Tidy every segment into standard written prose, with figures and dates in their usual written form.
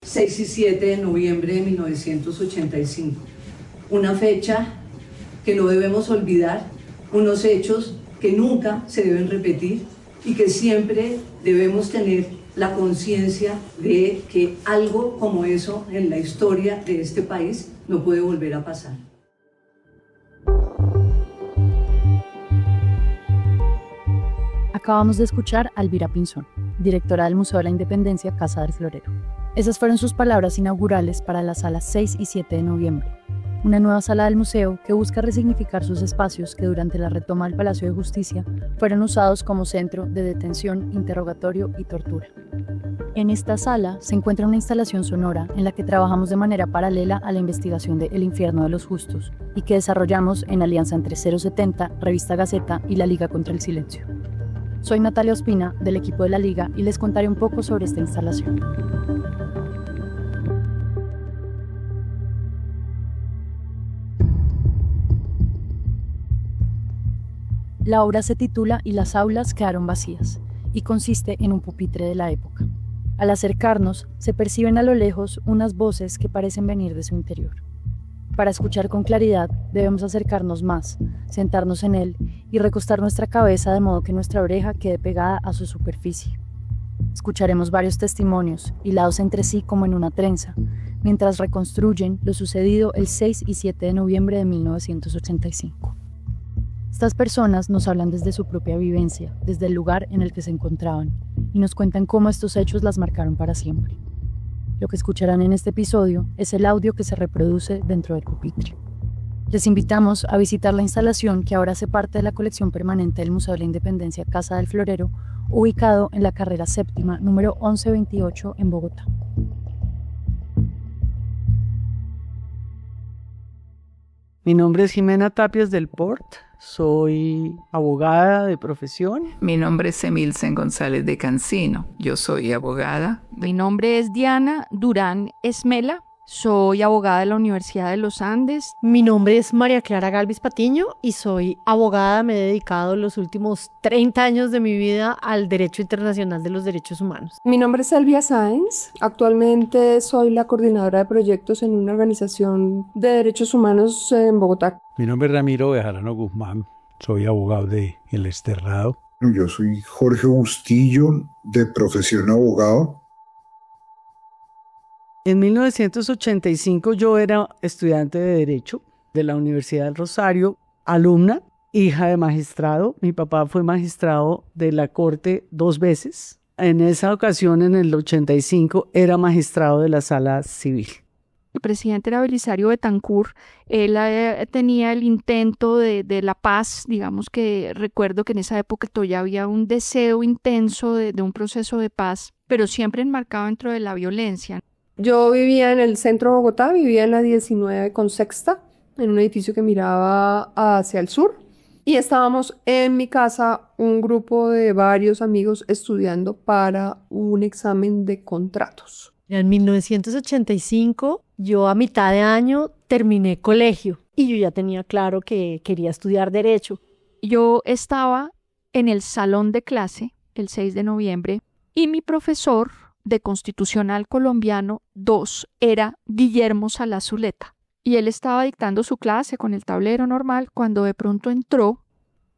6 y 7 de noviembre de 1985. Una fecha que no debemos olvidar, unos hechos que nunca se deben repetir y que siempre debemos tener la conciencia de que algo como eso en la historia de este país no puede volver a pasar. Acabamos de escuchar a Elvira Pinzón, directora del Museo de la Independencia, Casa del Florero. Esas fueron sus palabras inaugurales para las salas 6 y 7 de noviembre, una nueva sala del museo que busca resignificar sus espacios que durante la retoma del Palacio de Justicia fueron usados como centro de detención, interrogatorio y tortura. En esta sala se encuentra una instalación sonora en la que trabajamos de manera paralela a la investigación de El Infierno de los Justos y que desarrollamos en alianza entre 070, Revista Gaceta y la Liga contra el Silencio. Soy Natalia Ospina, del equipo de la Liga, y les contaré un poco sobre esta instalación. La obra se titula Y las aulas quedaron vacías, y consiste en un pupitre de la época. Al acercarnos, se perciben a lo lejos unas voces que parecen venir de su interior. Para escuchar con claridad, debemos acercarnos más, sentarnos en él y recostar nuestra cabeza de modo que nuestra oreja quede pegada a su superficie. Escucharemos varios testimonios, hilados entre sí como en una trenza, mientras reconstruyen lo sucedido el 6 y 7 de noviembre de 1985. Estas personas nos hablan desde su propia vivencia, desde el lugar en el que se encontraban, y nos cuentan cómo estos hechos las marcaron para siempre. Lo que escucharán en este episodio es el audio que se reproduce dentro del pupitre. Les invitamos a visitar la instalación que ahora hace parte de la colección permanente del Museo de la Independencia Casa del Florero, ubicado en la carrera séptima, número 1128 en Bogotá. Mi nombre es Jimena Tapias del Port, soy abogada de profesión. Mi nombre es Emilsen González de Cancino, yo soy abogada. Mi nombre es Diana Durán Esmela, soy abogada de la Universidad de los Andes. Mi nombre es María Clara Galvis Patiño y soy abogada. Me he dedicado los últimos 30 años de mi vida al derecho internacional de los derechos humanos. Mi nombre es Elvia Sáenz. Actualmente soy la coordinadora de proyectos en una organización de derechos humanos en Bogotá. Mi nombre es Ramiro Bejarano Guzmán. Soy abogado de El Desterrado. Yo soy Jorge Bustillo, de profesión abogado. En 1985 yo era estudiante de Derecho de la Universidad del Rosario, alumna, hija de magistrado. Mi papá fue magistrado de la Corte 2 veces. En esa ocasión, en el 85, era magistrado de la Sala Civil. El presidente era Belisario Betancur. Él tenía el intento de la paz, digamos que recuerdo que en esa época todavía había un deseo intenso de un proceso de paz, pero siempre enmarcado dentro de la violencia. Yo vivía en el centro de Bogotá, vivía en la 19 con Sexta, en un edificio que miraba hacia el sur. Y estábamos en mi casa un grupo de varios amigos estudiando para un examen de contratos. En 1985, yo a mitad de año terminé colegio y yo ya tenía claro que quería estudiar Derecho. Yo estaba en el salón de clase el 6 de noviembre y mi profesor de Constitucional Colombiano 2 era Guillermo Salá Zuleta. Y él estaba dictando su clase con el tablero normal cuando de pronto entró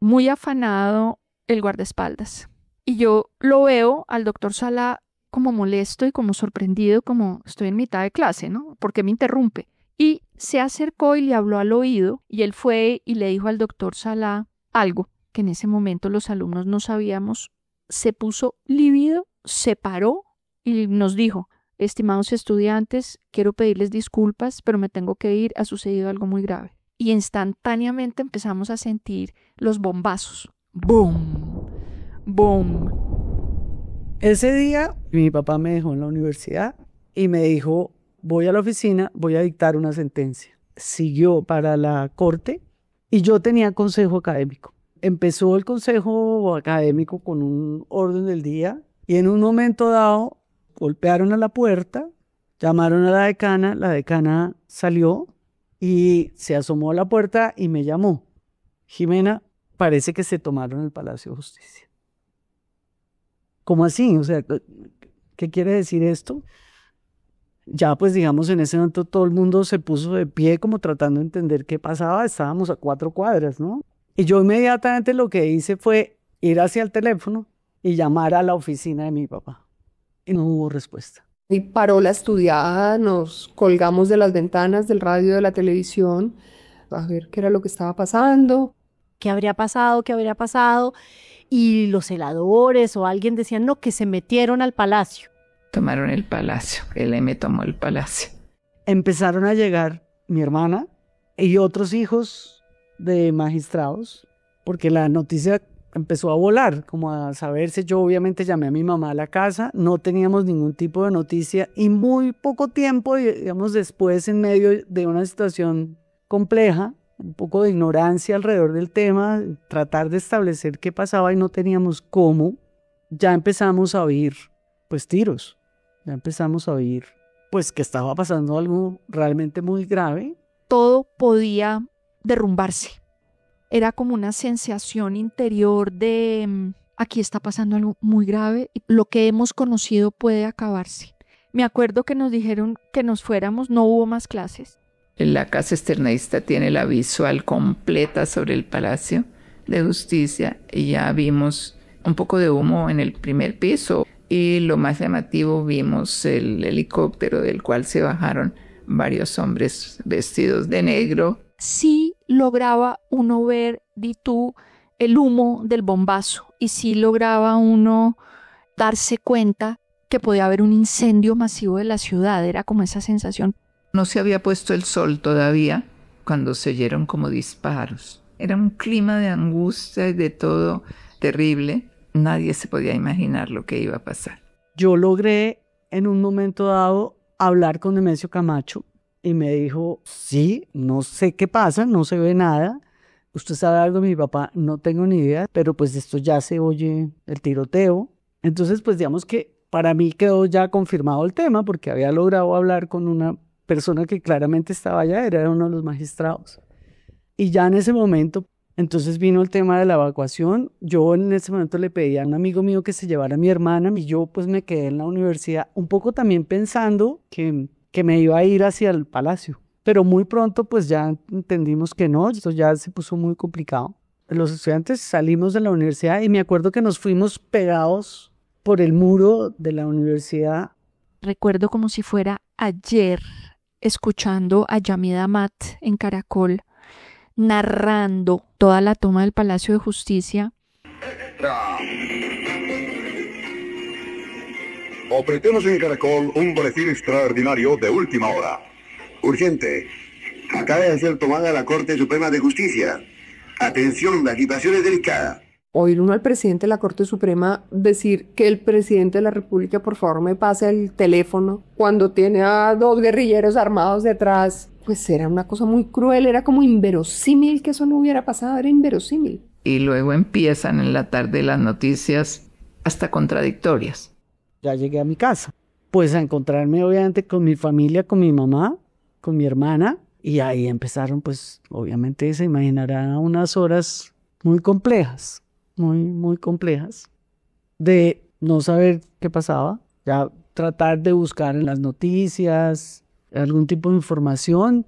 muy afanado el guardaespaldas. Y yo lo veo al doctor Salá como molesto y como sorprendido, como estoy en mitad de clase, ¿no? ¿Por qué me interrumpe? Y se acercó y le habló al oído y él fue y le dijo al doctor Salá algo que en ese momento los alumnos no sabíamos. Se puso lívido, se paró y nos dijo: estimados estudiantes, quiero pedirles disculpas, pero me tengo que ir, ha sucedido algo muy grave. Y instantáneamente empezamos a sentir los bombazos. ¡Boom! ¡Boom! Ese día mi papá me dejó en la universidad y me dijo: voy a la oficina, voy a dictar una sentencia. Siguió para la corte y yo tenía consejo académico. Empezó el consejo académico con un orden del día y en un momento dado golpearon a la puerta, llamaron a la decana salió y se asomó a la puerta y me llamó: Jimena, parece que se tomaron el Palacio de Justicia. ¿Cómo así? O sea, ¿qué quiere decir esto? Ya pues digamos en ese momento todo el mundo se puso de pie como tratando de entender qué pasaba, estábamos a 4 cuadras, ¿no? Y yo inmediatamente lo que hice fue ir hacia el teléfono y llamar a la oficina de mi papá. Y no hubo respuesta. Y paró la estudiada, nos colgamos de las ventanas del radio, de la televisión, a ver qué era lo que estaba pasando. ¿Qué habría pasado? ¿Qué habría pasado? Y los celadores o alguien decían, no, que se metieron al palacio. Tomaron el palacio, el M tomó el palacio. Empezaron a llegar mi hermana y otros hijos de magistrados, porque la noticia empezó a volar, como a saberse. Yo obviamente llamé a mi mamá a la casa, no teníamos ningún tipo de noticia y muy poco tiempo, digamos después, en medio de una situación compleja, un poco de ignorancia alrededor del tema, tratar de establecer qué pasaba y no teníamos cómo, ya empezamos a oír pues tiros, ya empezamos a oír pues que estaba pasando algo realmente muy grave. Todo podía derrumbarse. Era como una sensación interior de aquí está pasando algo muy grave y lo que hemos conocido puede acabarse. Me acuerdo que nos dijeron que nos fuéramos, no hubo más clases. La Casa Externadista tiene la visual completa sobre el Palacio de Justicia y ya vimos un poco de humo en el primer piso y lo más llamativo, vimos el helicóptero del cual se bajaron varios hombres vestidos de negro. Sí lograba uno ver, di tú, el humo del bombazo y sí lograba uno darse cuenta que podía haber un incendio masivo de la ciudad, era como esa sensación. No se había puesto el sol todavía cuando se oyeron como disparos. Era un clima de angustia y de todo terrible. Nadie se podía imaginar lo que iba a pasar. Yo logré en un momento dado hablar con Nemesio Camacho y me dijo, sí, no sé qué pasa, no se ve nada. ¿Usted sabe algo de mi papá? No tengo ni idea, pero pues esto ya se oye el tiroteo. Entonces pues digamos que para mí quedó ya confirmado el tema porque había logrado hablar con una persona que claramente estaba allá, era uno de los magistrados. Y ya en ese momento, entonces vino el tema de la evacuación. Yo en ese momento le pedí a un amigo mío que se llevara a mi hermana y yo pues me quedé en la universidad un poco también pensando que me iba a ir hacia el palacio. Pero muy pronto pues ya entendimos que no, esto ya se puso muy complicado. Los estudiantes salimos de la universidad y me acuerdo que nos fuimos pegados por el muro de la universidad. Recuerdo como si fuera ayer, escuchando a Yamida Amat en Caracol, narrando toda la toma del Palacio de Justicia. Ofrecemos en Caracol un boletín extraordinario de última hora. Urgente. Acaba de ser tomada la Corte Suprema de Justicia. Atención, la situación es delicada. Oír uno al presidente de la Corte Suprema decir que el presidente de la República por favor me pase el teléfono cuando tiene a 2 guerrilleros armados detrás, pues era una cosa muy cruel, era como inverosímil que eso no hubiera pasado, era inverosímil. Y luego empiezan en la tarde las noticias hasta contradictorias. Ya llegué a mi casa, pues a encontrarme obviamente con mi familia, con mi mamá, con mi hermana, y ahí empezaron pues obviamente se imaginarán unas horas muy complejas. Muy complejas, de no saber qué pasaba, ya tratar de buscar en las noticias algún tipo de información.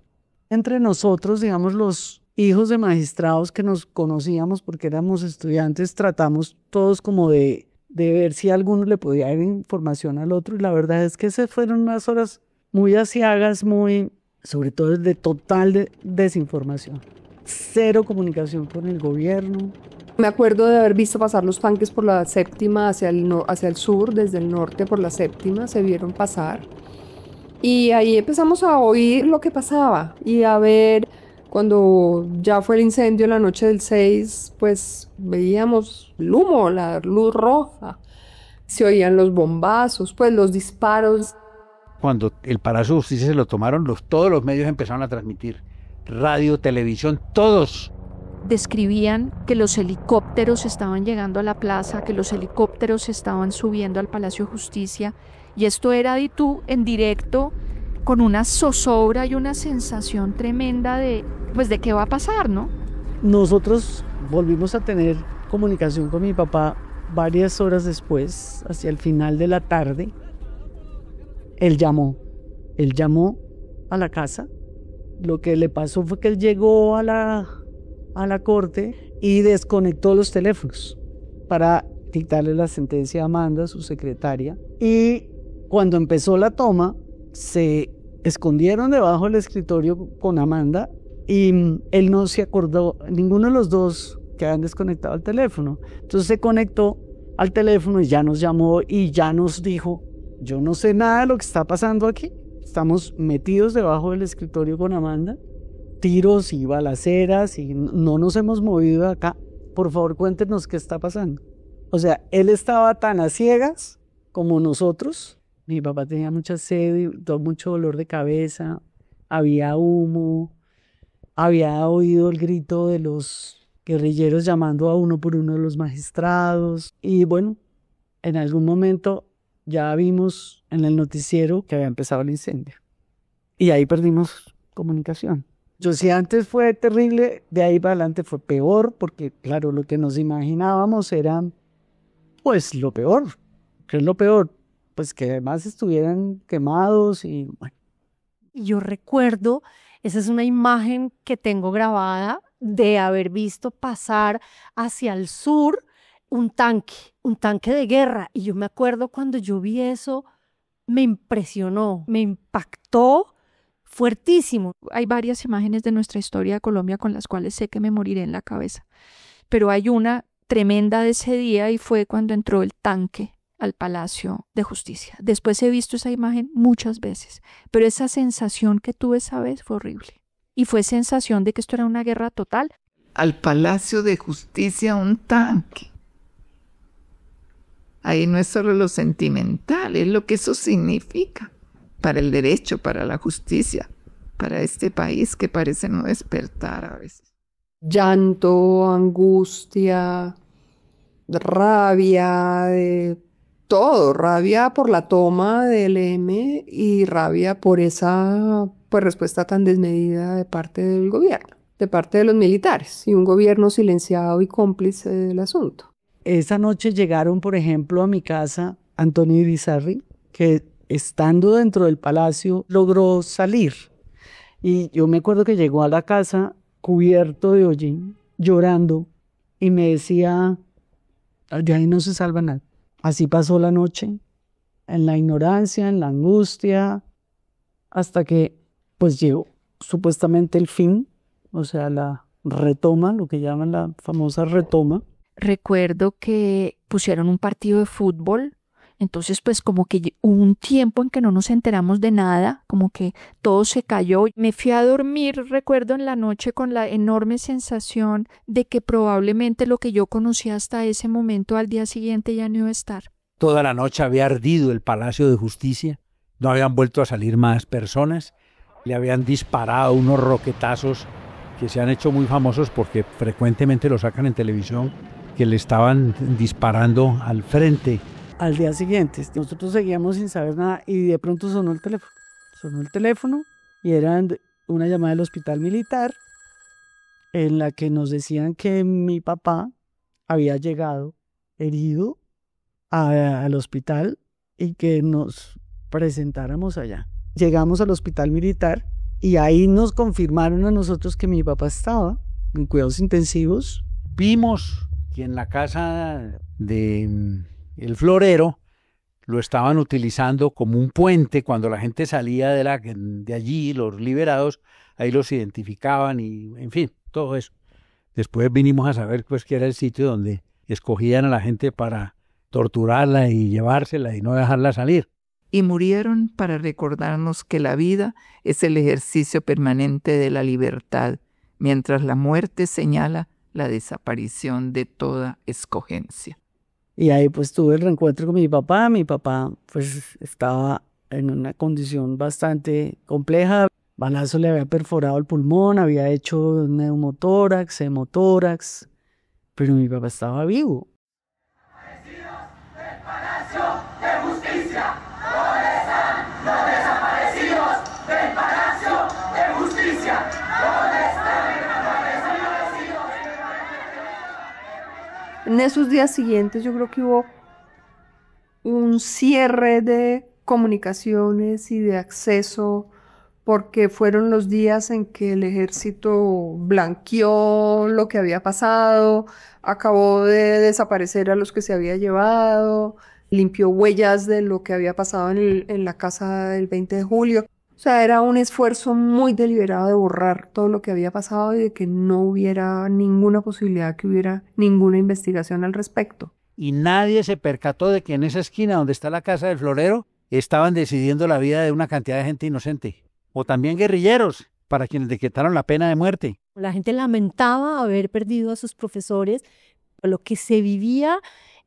Entre nosotros, digamos, los hijos de magistrados que nos conocíamos porque éramos estudiantes, tratamos todos como de ver si alguno le podía dar información al otro, y la verdad es que esas fueron unas horas muy aciagas, sobre todo de total desinformación. Cero comunicación con el gobierno. Me acuerdo de haber visto pasar los tanques por la séptima hacia el sur, desde el norte por la séptima, se vieron pasar. Y ahí empezamos a oír lo que pasaba y a ver, cuando ya fue el incendio la noche del 6, pues veíamos el humo, la luz roja, se oían los bombazos, pues los disparos. Cuando el Palacio de Justicia se lo tomaron, todos los medios empezaron a transmitir, radio, televisión, todos. Describían que los helicópteros estaban llegando a la plaza, que los helicópteros estaban subiendo al Palacio de Justicia, y esto era de tú en directo, con una zozobra y una sensación tremenda de qué va a pasar, ¿no? Nosotros volvimos a tener comunicación con mi papá varias horas después, hacia el final de la tarde. Él llamó Él llamó a la casa. Lo que le pasó fue que él llegó a la corte y desconectó los teléfonos para dictarle la sentencia a Amanda, su secretaria. Y cuando empezó la toma, se escondieron debajo del escritorio con Amanda y él no se acordó, ninguno de los dos que habían desconectado el teléfono. Entonces se conectó al teléfono y ya nos llamó y ya nos dijo: yo no sé nada de lo que está pasando aquí. Estamos metidos debajo del escritorio con Amanda, tiros y balaceras y no nos hemos movido de acá. Por favor, cuéntenos qué está pasando. O sea, él estaba tan a ciegas como nosotros. Mi papá tenía mucha sed, mucho dolor de cabeza, había humo, había oído el grito de los guerrilleros llamando a uno por uno de los magistrados. Y bueno, en algún momento ya vimos en el noticiero que había empezado el incendio. Y ahí perdimos comunicación. Yo, si antes fue terrible, de ahí para adelante fue peor, porque claro, lo que nos imaginábamos era pues lo peor. ¿Qué es lo peor? Pues que además estuvieran quemados y bueno. Yo recuerdo, esa es una imagen que tengo grabada de haber visto pasar hacia el sur un tanque de guerra. Y yo me acuerdo cuando yo vi eso, me impresionó, me impactó fuertísimo. Hay varias imágenes de nuestra historia de Colombia con las cuales sé que me moriré en la cabeza. Pero hay una tremenda de ese día y fue cuando entró el tanque al Palacio de Justicia. Después he visto esa imagen muchas veces, pero esa sensación que tuve esa vez fue horrible. Y fue sensación de que esto era una guerra total. Al Palacio de Justicia un tanque. Ahí no es solo lo sentimental, es lo que eso significa para el derecho, para la justicia, para este país que parece no despertar a veces. Llanto, angustia, rabia, todo, rabia por la toma del M y rabia por esa respuesta tan desmedida de parte del gobierno, de parte de los militares y un gobierno silenciado y cómplice del asunto. Esa noche llegaron, por ejemplo, a mi casa Antonio Irizarry, que estando dentro del palacio logró salir. Y yo me acuerdo que llegó a la casa cubierto de hollín, llorando, y me decía: de ahí no se salva nada. Así pasó la noche, en la ignorancia, en la angustia, hasta que pues llegó supuestamente el fin, o sea, la retoma, lo que llaman la famosa retoma. Recuerdo que pusieron un partido de fútbol, entonces pues como que hubo un tiempo en que no nos enteramos de nada, como que todo se cayó. Me fui a dormir, recuerdo, en la noche con la enorme sensación de que probablemente lo que yo conocía hasta ese momento al día siguiente ya no iba a estar. Toda la noche había ardido el Palacio de Justicia, no habían vuelto a salir más personas, le habían disparado unos roquetazos que se han hecho muy famosos porque frecuentemente lo sacan en televisión, que le estaban disparando al frente. Al día siguiente, nosotros seguíamos sin saber nada y de pronto sonó el teléfono. Sonó el teléfono y era una llamada del hospital militar en la que nos decían que mi papá había llegado herido al hospital y que nos presentáramos allá. Llegamos al hospital militar y ahí nos confirmaron a nosotros que mi papá estaba en cuidados intensivos. Vimos que en la casa de el florero lo estaban utilizando como un puente. Cuando la gente salía de allí, los liberados, ahí los identificaban y, en fin, todo eso. Después vinimos a saber pues que era el sitio donde escogían a la gente para torturarla y llevársela y no dejarla salir. Y murieron para recordarnos que la vida es el ejercicio permanente de la libertad, mientras la muerte señala la desaparición de toda escogencia. Y ahí pues tuve el reencuentro con mi papá. Mi papá pues estaba en una condición bastante compleja. Balazo le había perforado el pulmón, había hecho neumotórax, hemotórax, pero mi papá estaba vivo. Del Palacio de Justicia, ¿dónde están los desaparecidos del Palacio de Justicia? ¿Dónde están los desaparecidos? En esos días siguientes yo creo que hubo un cierre de comunicaciones y de acceso, porque fueron los días en que el ejército blanqueó lo que había pasado, acabó de desaparecer a los que se había llevado, limpió huellas de lo que había pasado en la casa del 20 de julio. O sea, era un esfuerzo muy deliberado de borrar todo lo que había pasado y de que no hubiera ninguna posibilidad que hubiera ninguna investigación al respecto. Y nadie se percató de que en esa esquina donde está la casa del florero estaban decidiendo la vida de una cantidad de gente inocente. O también guerrilleros, para quienes decretaron la pena de muerte. La gente lamentaba haber perdido a sus profesores. Lo que se vivía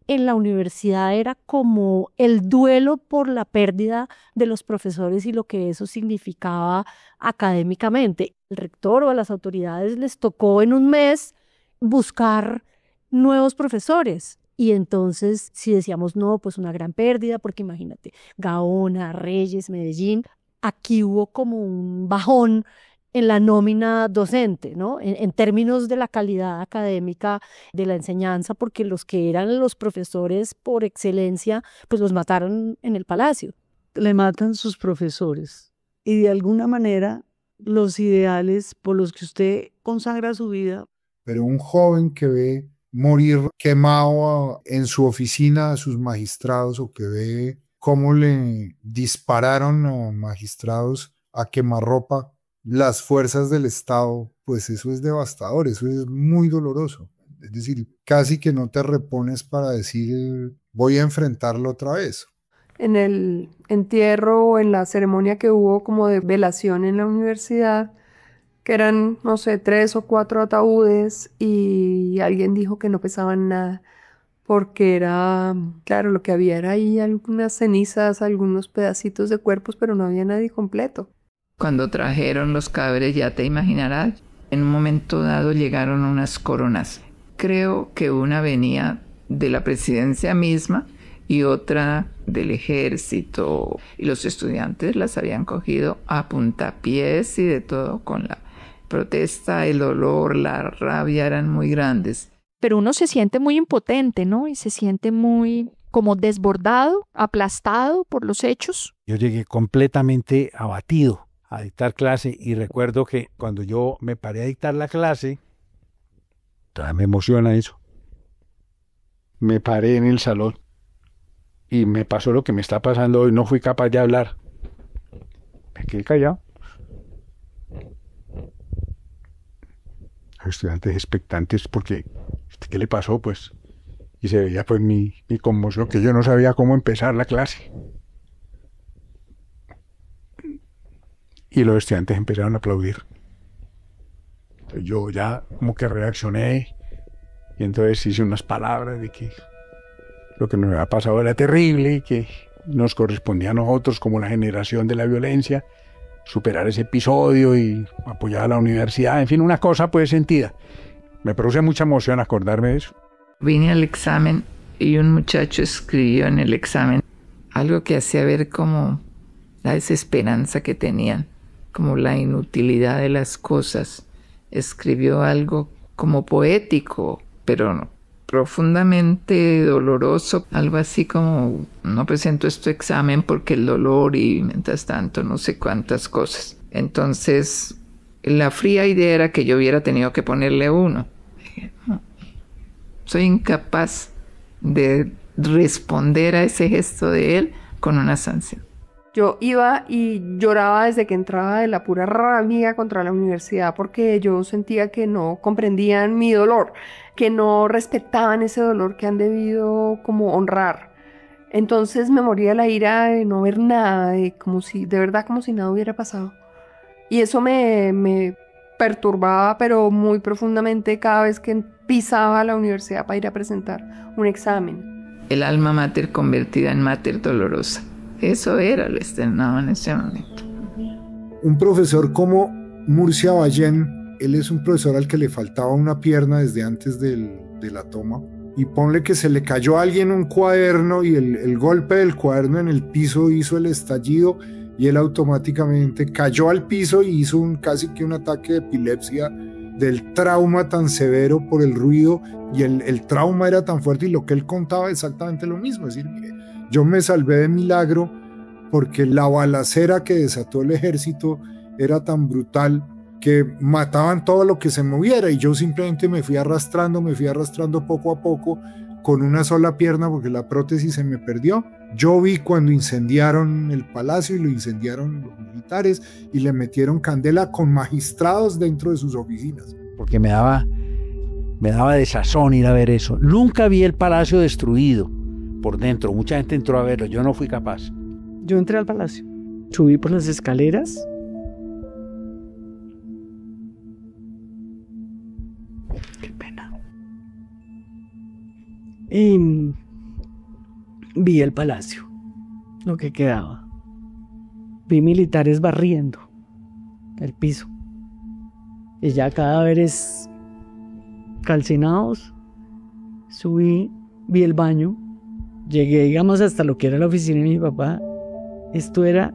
en la universidad era como el duelo por la pérdida de los profesores y lo que eso significaba académicamente. El rector o a las autoridades les tocó en un mes buscar nuevos profesores. Y entonces, si decíamos no, pues una gran pérdida, porque imagínate, Gaona, Reyes, Medellín, aquí hubo como un bajón en la nómina docente, ¿no? En términos de la calidad académica de la enseñanza, porque los que eran los profesores por excelencia, pues los mataron en el palacio. Le matan sus profesores y de alguna manera los ideales por los que usted consagra su vida. Pero un joven que ve morir quemado en su oficina a sus magistrados, o que ve cómo le dispararon a magistrados a quemarropa las fuerzas del Estado, pues eso es devastador, eso es muy doloroso. Es decir, casi que no te repones para decir voy a enfrentarlo otra vez. En el entierro o en la ceremonia que hubo como de velación en la universidad, que eran, no sé, 3 o 4 ataúdes, y alguien dijo que no pesaban nada, porque era, claro, lo que había era ahí algunas cenizas, algunos pedacitos de cuerpos, pero no había nadie completo. Cuando trajeron los cadáveres, ya te imaginarás, en un momento dado llegaron unas coronas. Creo que una venía de la presidencia misma y otra del ejército, y los estudiantes las habían cogido a puntapiés y de todo, con la protesta, el dolor, la rabia eran muy grandes. Pero uno se siente muy impotente, ¿no? Y se siente muy como desbordado, aplastado por los hechos. Yo llegué completamente abatido a dictar clase, y recuerdo que cuando yo me paré a dictar la clase, todavía me emociona eso, me paré en el salón y me pasó lo que me está pasando hoy, no fui capaz de hablar, me quedé callado. Los estudiantes expectantes porque ¿qué le pasó? Pues, y se veía pues mi conmoción, que yo no sabía cómo empezar la clase. Y los estudiantes empezaron a aplaudir. Entonces yo ya como que reaccioné, y entonces hice unas palabras de que lo que nos había pasado era terrible y que nos correspondía a nosotros, como la generación de la violencia, superar ese episodio y apoyar a la universidad. En fin, una cosa pues sentida. Me produce mucha emoción acordarme de eso. Vine al examen y un muchacho escribió en el examen algo que hacía ver como la desesperanza que tenían, como la inutilidad de las cosas. Escribió algo como poético, pero no, profundamente doloroso, algo así como no presento este examen porque el dolor, y mientras tanto no sé cuántas cosas. Entonces la fría idea era que yo hubiera tenido que ponerle 1. Dije, no, soy incapaz de responder a ese gesto de él con una sanción. Yo iba y lloraba desde que entraba, de la pura rabia contra la universidad, porque yo sentía que no comprendían mi dolor, que no respetaban ese dolor que han debido como honrar. Entonces me moría la ira de no ver nada, de verdad como si nada hubiera pasado. Y eso me perturbaba, pero muy profundamente, cada vez que pisaba la universidad para ir a presentar un examen. El alma mater convertida en mater dolorosa. Eso era lo externado en ese momento. Un profesor como Murcia Ballén, él es un profesor al que le faltaba una pierna desde antes de la toma, y ponle que se le cayó a alguien un cuaderno y el golpe del cuaderno en el piso hizo el estallido, y él automáticamente cayó al piso y hizo casi que un ataque de epilepsia del trauma tan severo por el ruido, y el trauma era tan fuerte, y lo que él contaba exactamente lo mismo, es decir, mire, yo me salvé de milagro porque la balacera que desató el ejército era tan brutal que mataban todo lo que se moviera, y yo simplemente me fui arrastrando poco a poco con una sola pierna porque la prótesis se me perdió. Yo vi cuando incendiaron el palacio y lo incendiaron los militares y le metieron candela con magistrados dentro de sus oficinas. Porque me daba desazón ir a ver eso. Nunca vi el palacio destruido por dentro. Mucha gente entró a verlo, yo no fui capaz. Yo entré al palacio, subí por las escaleras. Qué pena. Y vi el palacio, lo que quedaba. Vi militares barriendo el piso. Y ya cadáveres calcinados. Subí, vi el baño. Llegué, digamos, hasta lo que era la oficina de mi papá. Esto era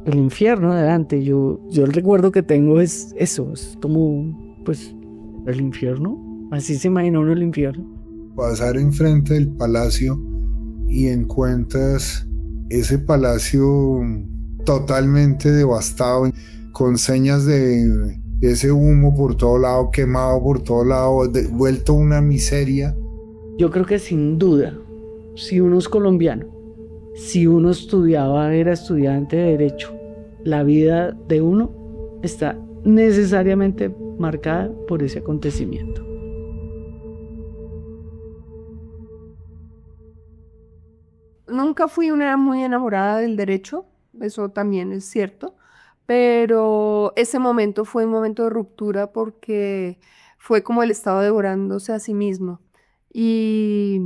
el infierno adelante. Yo el recuerdo que tengo es eso, es como, pues, el infierno. Así se imagina uno el infierno. Pasar enfrente del palacio y encuentras ese palacio totalmente devastado, con señas de ese humo por todo lado, quemado por todo lado, vuelto una miseria. Yo creo que sin duda, si uno es colombiano, si uno era estudiante de Derecho, la vida de uno está necesariamente marcada por ese acontecimiento. Nunca fui una muy enamorada del derecho, eso también es cierto, pero ese momento fue un momento de ruptura porque fue como el Estado devorándose a sí mismo. Y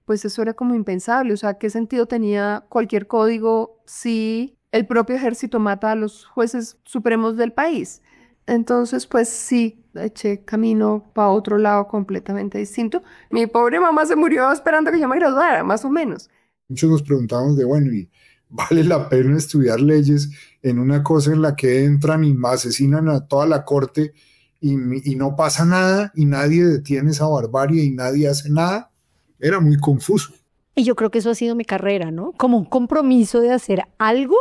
pues eso era como impensable, o sea, ¿qué sentido tenía cualquier código si el propio ejército mata a los jueces supremos del país? Entonces, pues sí, eché camino para otro lado completamente distinto. Mi pobre mamá se murió esperando que yo me graduara, más o menos. Muchos nos preguntamos bueno, ¿y vale la pena estudiar leyes en una cosa en la que entran y asesinan a toda la corte y no pasa nada y nadie detiene esa barbarie y nadie hace nada? Era muy confuso. Y yo creo que eso ha sido mi carrera, ¿no? Como un compromiso de hacer algo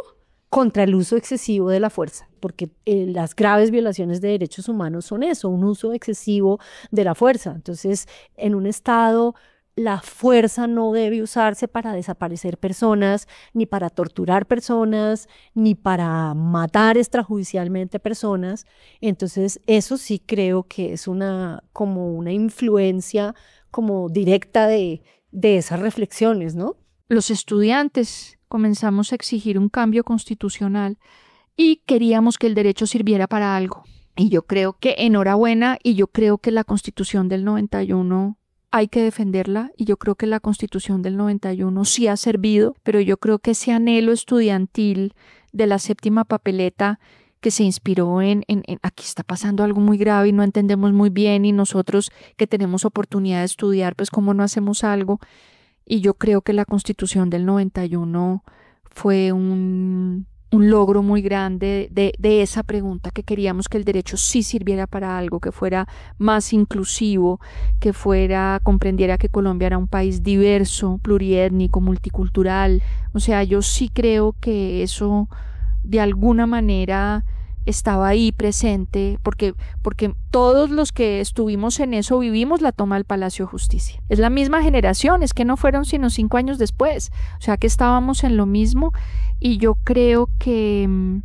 contra el uso excesivo de la fuerza, porque las graves violaciones de derechos humanos son eso, un uso excesivo de la fuerza. Entonces, en un Estado, la fuerza no debe usarse para desaparecer personas, ni para torturar personas, ni para matar extrajudicialmente personas. Entonces, eso sí creo que es como una influencia como directa de esas reflexiones, ¿no? Los estudiantes comenzamos a exigir un cambio constitucional y queríamos que el derecho sirviera para algo. Y yo creo que enhorabuena, y yo creo que la Constitución del 91 hay que defenderla, y yo creo que la Constitución del 91 sí ha servido, pero yo creo que ese anhelo estudiantil de la séptima papeleta que se inspiró en aquí está pasando algo muy grave y no entendemos muy bien, y nosotros que tenemos oportunidad de estudiar, pues cómo no hacemos algo. Y yo creo que la Constitución del 91 fue un logro muy grande de esa pregunta, que queríamos que el derecho sí sirviera para algo, que fuera más inclusivo, que comprendiera que Colombia era un país diverso, pluriétnico, multicultural. O sea, yo sí creo que eso de alguna manera estaba ahí presente, porque todos los que estuvimos en eso vivimos la toma del Palacio de Justicia. Es la misma generación, es que no fueron sino 5 años después, o sea que estábamos en lo mismo, y yo creo que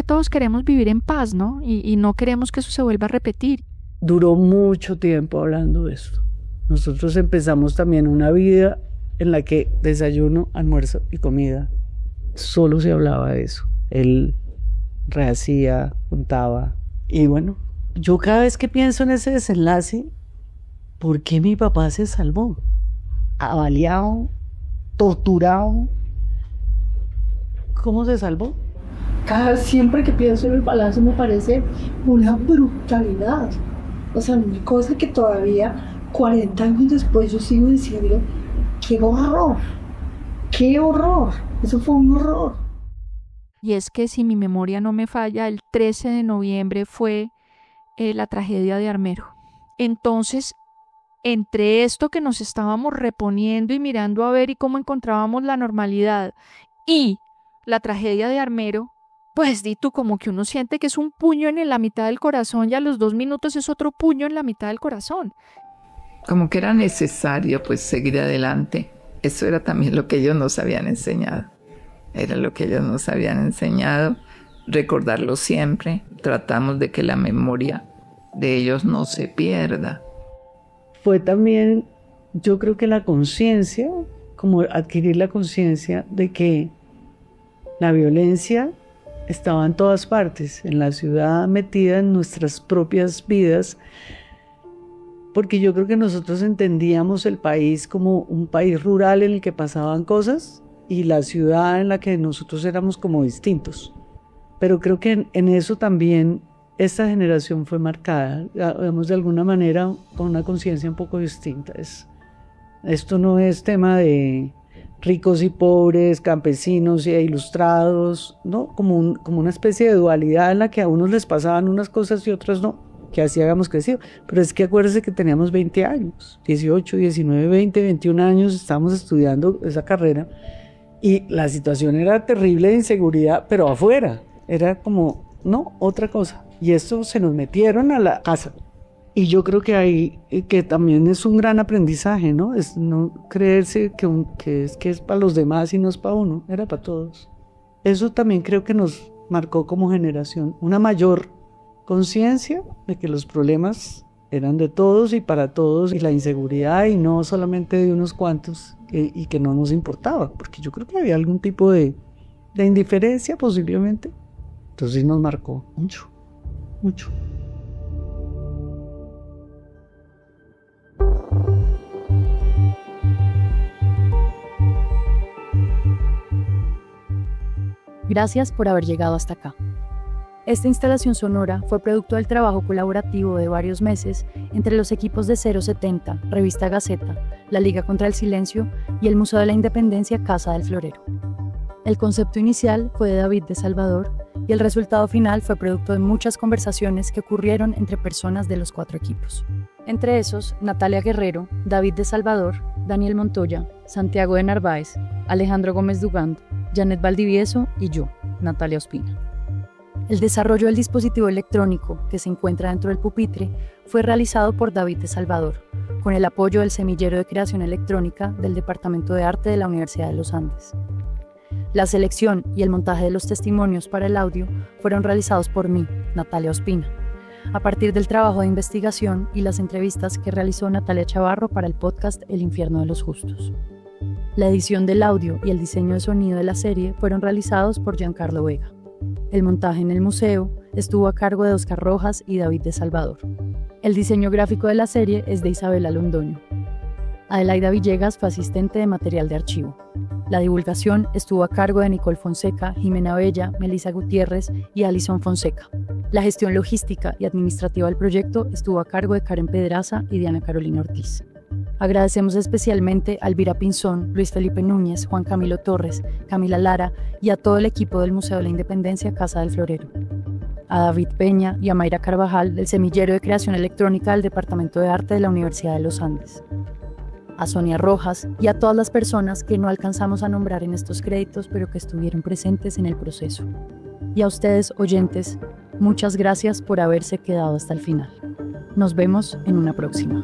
todos queremos vivir en paz, ¿no? Y no queremos que eso se vuelva a repetir. Duró mucho tiempo hablando de esto. Nosotros empezamos también una vida en la que desayuno, almuerzo y comida, solo se hablaba de eso. Él rehacía, contaba. Y bueno, yo cada vez que pienso en ese desenlace, ¿por qué mi papá se salvó? Avaliado, torturado. ¿Cómo se salvó? Siempre que pienso en el palacio me parece una brutalidad. O sea, una cosa que todavía 40 años después yo sigo diciendo, ¡qué horror! ¡Qué horror! Eso fue un horror. Y es que, si mi memoria no me falla, el 13 de noviembre fue la tragedia de Armero. Entonces, entre esto que nos estábamos reponiendo y mirando a ver y cómo encontrábamos la normalidad, Y la tragedia de Armero, pues di tú, como que uno siente que es un puño en la mitad del corazón y a los 2 minutos es otro puño en la mitad del corazón. Como que era necesario pues seguir adelante. Eso era también lo que ellos nos habían enseñado. Era lo que ellos nos habían enseñado, recordarlo siempre. Tratamos de que la memoria de ellos no se pierda. Fue también, yo creo que la conciencia, como adquirir la conciencia de que la violencia estaba en todas partes, en la ciudad, metida en nuestras propias vidas, porque yo creo que nosotros entendíamos el país como un país rural en el que pasaban cosas y la ciudad en la que nosotros éramos como distintos. Pero creo que en eso también esta generación fue marcada, digamos, de alguna manera con una conciencia un poco distinta. Esto no es tema de ricos y pobres, campesinos e ilustrados, ¿no? Como una especie de dualidad en la que a unos les pasaban unas cosas y otras no, que así habíamos crecido. Pero es que acuérdense que teníamos 20 años, 18, 19, 20, 21 años, estábamos estudiando esa carrera y la situación era terrible de inseguridad, pero afuera, era como, no, otra cosa. Y esto se nos metieron a la casa. Y yo creo que ahí, que también es un gran aprendizaje, ¿no? Es no creerse que es para los demás y no es para uno, era para todos. Eso también creo que nos marcó como generación, una mayor conciencia de que los problemas eran de todos y para todos, y la inseguridad y no solamente de unos cuantos, y que no nos importaba, porque yo creo que había algún tipo de indiferencia posiblemente. Entonces nos marcó mucho, mucho. Gracias por haber llegado hasta acá. Esta instalación sonora fue producto del trabajo colaborativo de varios meses entre los equipos de 070, Revista Gaceta, la Liga contra el Silencio y el Museo de la Independencia Casa del Florero. El concepto inicial fue de David de Salvador y el resultado final fue producto de muchas conversaciones que ocurrieron entre personas de los 4 equipos. Entre esos, Natalia Guerrero, David de Salvador, Daniel Montoya, Santiago de Narváez, Alejandro Gómez Dugando, Janet Valdivieso y yo, Natalia Ospina. El desarrollo del dispositivo electrónico que se encuentra dentro del pupitre fue realizado por David de Salvador, con el apoyo del Semillero de Creación Electrónica del Departamento de Arte de la Universidad de los Andes. La selección y el montaje de los testimonios para el audio fueron realizados por mí, Natalia Ospina, a partir del trabajo de investigación y las entrevistas que realizó Natalia Chavarro para el podcast El Infierno de los Justos. La edición del audio y el diseño de sonido de la serie fueron realizados por Giancarlo Vega. El montaje en el museo estuvo a cargo de Oscar Rojas y David de Salvador. El diseño gráfico de la serie es de Isabela Londoño. Adelaida Villegas fue asistente de material de archivo. La divulgación estuvo a cargo de Nicole Fonseca, Jimena Bella, Melissa Gutiérrez y Alison Fonseca. La gestión logística y administrativa del proyecto estuvo a cargo de Karen Pedraza y Diana Carolina Ortiz. Agradecemos especialmente a Elvira Pinzón, Luis Felipe Núñez, Juan Camilo Torres, Camila Lara y a todo el equipo del Museo de la Independencia Casa del Florero. A David Peña y a Mayra Carvajal del Semillero de Creación Electrónica del Departamento de Arte de la Universidad de los Andes. A Sonia Rojas y a todas las personas que no alcanzamos a nombrar en estos créditos, pero que estuvieron presentes en el proceso. Y a ustedes, oyentes, muchas gracias por haberse quedado hasta el final. Nos vemos en una próxima.